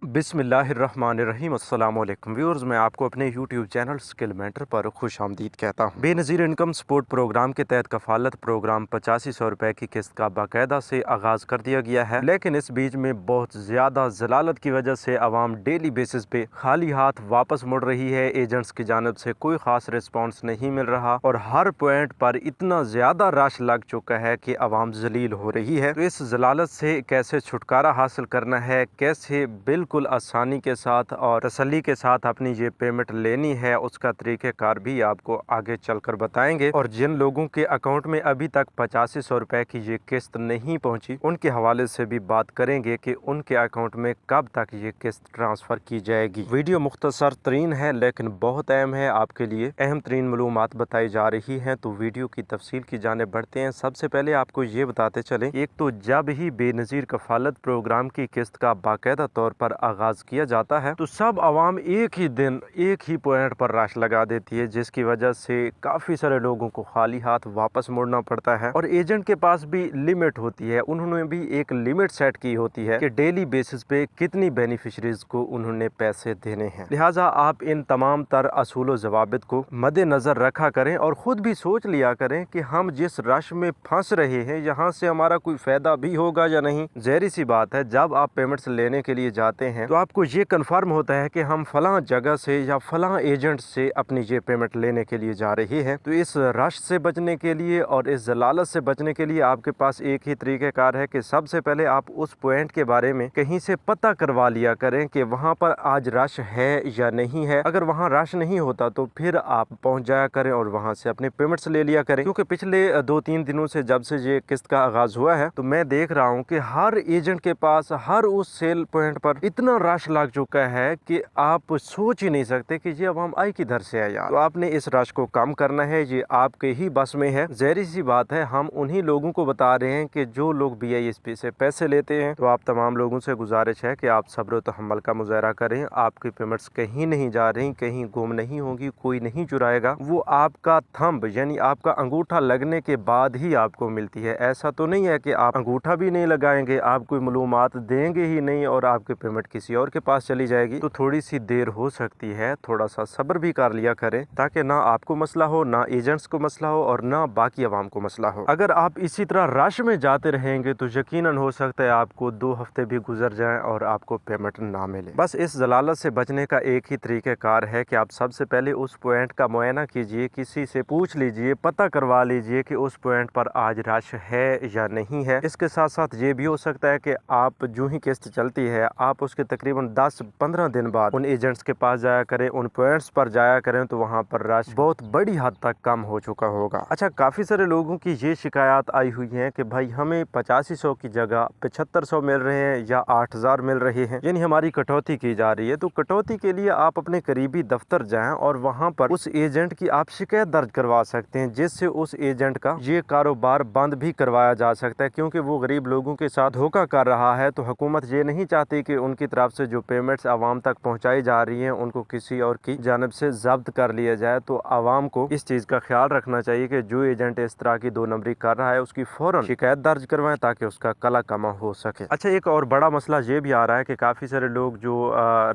बिस्मिल्लाहिर्रहमानिर्रहीम। अस्सलाम वालेकुम व्यूअर्स, मैं आपको अपने यूट्यूब चैनल स्किल मेंटर पर खुश आमदीद कहता हूँ। बेनज़ीर इनकम सपोर्ट प्रोग्राम के तहत कफालत प्रोग्राम 8500 रुपए की किस्त का बाकायदा से आगाज़ कर दिया गया है, लेकिन इस बीच में बहुत ज़्यादा जलालत की वजह से आवाम डेली बेसिस पे खाली हाथ वापस मुड़ रही है। एजेंट्स की जानब से कोई ख़ास रिस्पॉन्स नहीं मिल रहा और हर पॉइंट पर इतना ज़्यादा रश लग चुका है कि आवाम जलील हो रही है। तो इस जलालत से कैसे छुटकारा हासिल करना है, कैसे बिल्कुल आसानी के साथ और तसल्ली के साथ अपनी ये पेमेंट लेनी है, उसका तरीक़ेकार भी आपको आगे चलकर बताएंगे। और जिन लोगों के अकाउंट में अभी तक 8500 रुपए की ये किस्त नहीं पहुंची, उनके हवाले से भी बात करेंगे कि उनके अकाउंट में कब तक ये किस्त ट्रांसफ़र की जाएगी। वीडियो मुख्तसर तरीन है लेकिन बहुत अहम है, आपके लिए अहम तरीन मालूमात बताई जा रही हैं। तो वीडियो की तफसील की जानिब बढ़ते हैं। सबसे पहले आपको ये बताते चलें, एक तो जब ही बेनज़ीर कफालत प्रोग्राम की किस्त का बाकायदा तौर पर आगाज़ किया जाता है तो सब आवाम एक ही दिन एक ही पॉइंट पर रश लगा देती है, जिसकी वजह से काफ़ी सारे लोगों को खाली हाथ वापस मुड़ना पड़ता है। और एजेंट के पास भी लिमिट होती है, उन्होंने भी एक लिमिट सेट की होती है कि डेली बेसिस पे कितनी बेनिफिशरीज को उन्होंने पैसे देने हैं। लिहाजा आप इन तमाम तर असूल व ज़वाबित को मद्देनज़र रखा करें और ख़ुद भी सोच लिया करें कि हम जिस रश में फंस रहे हैं यहाँ से हमारा कोई फ़ायदा भी होगा या नहीं। ज़ाहिर सी बात है, जब आप पेमेंट्स लेने के लिए जाते हैं तो आपको ये कन्फर्म होता है कि हम फलां जगह से या फलां एजेंट से अपनी ये पेमेंट लेने के लिए जा रहे हैं। तो इस रश से बचने के लिए और इस जलालत से बचने के लिए आपके पास एक ही तरीक़ेकार है कि सबसे पहले आप उस पॉइंट के बारे में कहीं से पता करवा लिया करें कि वहाँ पर आज रश है या नहीं है। अगर वहाँ रश नहीं होता तो फिर आप पहुँच जाया करें और वहाँ से अपने पेमेंट्स ले लिया करें। क्योंकि पिछले 2-3 दिनों से जब से ये किस्त का आगाज़ हुआ है तो मैं देख रहा हूँ कि हर एजेंट के पास हर उस सेल पॉइंट पर इतना रश लग चुका है कि आप सोच ही नहीं सकते कि ये अब हम आई किधर से है यार। तो आपने इस रश को कम करना है, ये आपके ही बस में है। ज़ाहिर सी बात है, हम उन्हीं लोगों को बता रहे हैं कि जो लोग BISP से पैसे लेते हैं। तो आप तमाम लोगों से गुजारिश है कि आप सब्र व तहम्मुल का मुज़ाहरा करें। आपकी पेमेंट्स कहीं नहीं जा रही, कहीं गुम नहीं होंगी, कोई नहीं चुराएगा। वो आपका थंब यानी आपका अंगूठा लगने के बाद ही आपको मिलती है। ऐसा तो नहीं है कि आप अंगूठा भी नहीं लगाएंगे, आप कोई मालूमात देंगे ही नहीं और आपकी पेमेंट किसी और के पास चली जाएगी। तो थोड़ी सी देर हो सकती है, थोड़ा सा सब्र भी कर लिया करें ताकि ना आपको मसला हो, ना एजेंट्स को मसला हो और ना बाकी अवाम को मसला हो। अगर आप इसी तरह रश में जाते रहेंगे तो यकीनन हो सकता है आपको 2 हफ्ते भी गुजर जाएं और आपको पेमेंट ना मिले। बस इस जलालत से बचने का एक ही तरीक़ेकार है कि आप सबसे पहले उस पॉइंट का मुआयना कीजिए, किसी से पूछ लीजिए, पता करवा लीजिए कि उस पॉइंट पर आज रश है या नहीं है। इसके साथ साथ ये भी हो सकता है कि आप जो ही किस्त चलती है आप उसके तकरीबन 10-15 दिन बाद उन एजेंट्स के पास जाया करें, उन पॉइंट्स पर जाया करें, तो वहाँ पर रश बहुत बड़ी हद तक कम हो चुका होगा। अच्छा, काफ़ी सारे लोगों की ये शिकायत आई हुई है कि भाई हमें 8500 की जगह 7500 मिल रहे हैं या 8000 मिल रहे हैं, यानी हमारी कटौती की जा रही है। तो कटौती के लिए आप अपने करीबी दफ्तर जाएं और वहाँ पर उस एजेंट की आप शिकायत दर्ज करवा सकते हैं, जिससे उस एजेंट का ये कारोबार बंद भी करवाया जा सकता है। क्योंकि वो गरीब लोगों के साथ धोखा कर रहा है। तो हुकूमत ये नहीं चाहती कि उनकी तरफ से जो पेमेंट्स आवाम तक पहुंचाई जा रही हैं उनको किसी और की जानिब से जब्त कर लिया जाए। तो आवाम को इस चीज़ का ख्याल रखना चाहिए कि जो एजेंट इस तरह की 2 नंबरी कर रहा है उसकी फ़ौरन शिकायत दर्ज करवाएं ताकि उसका कला कमा हो सके। अच्छा, एक और बड़ा मसला ये भी आ रहा है कि काफ़ी सारे लोग जो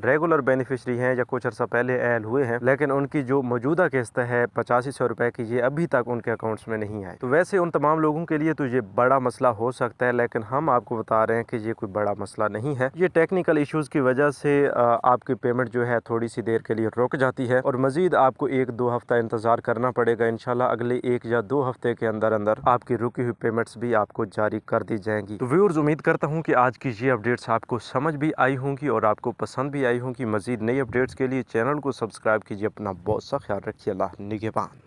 रेगुलर बेनिफिशरी हैं या कुछ अर्सा पहले ऐल हुए हैं, लेकिन उनकी जो मौजूदा किस्त है 8500 रुपए की, ये अभी तक उनके अकाउंट्स में नहीं आई। तो वैसे उन तमाम लोगों के लिए तो ये बड़ा मसला हो सकता है, लेकिन हम आपको बता रहे हैं कि ये कोई बड़ा मसला नहीं है। ये टेक्निकल इश्यूज़ की वजह से आपकी पेमेंट जो है थोड़ी सी देर के लिए रुक जाती है और मज़ीद आपको 1-2 हफ्ता इंतज़ार करना पड़ेगा। इंशाल्लाह अगले 1 या 2 हफ्ते के अंदर अंदर आपकी रुकी हुई पेमेंट्स भी आपको जारी कर दी जाएंगी। तो व्यूअर्स, उम्मीद करता हूँ कि आज की ये अपडेट्स आपको समझ भी आई होंगी और आपको पसंद भी आई होंगी। मज़ीद नई अपडेट्स के लिए चैनल को सब्सक्राइब कीजिए। अपना बहुत सा ख्याल रखिए। अल्लाह निगहबान।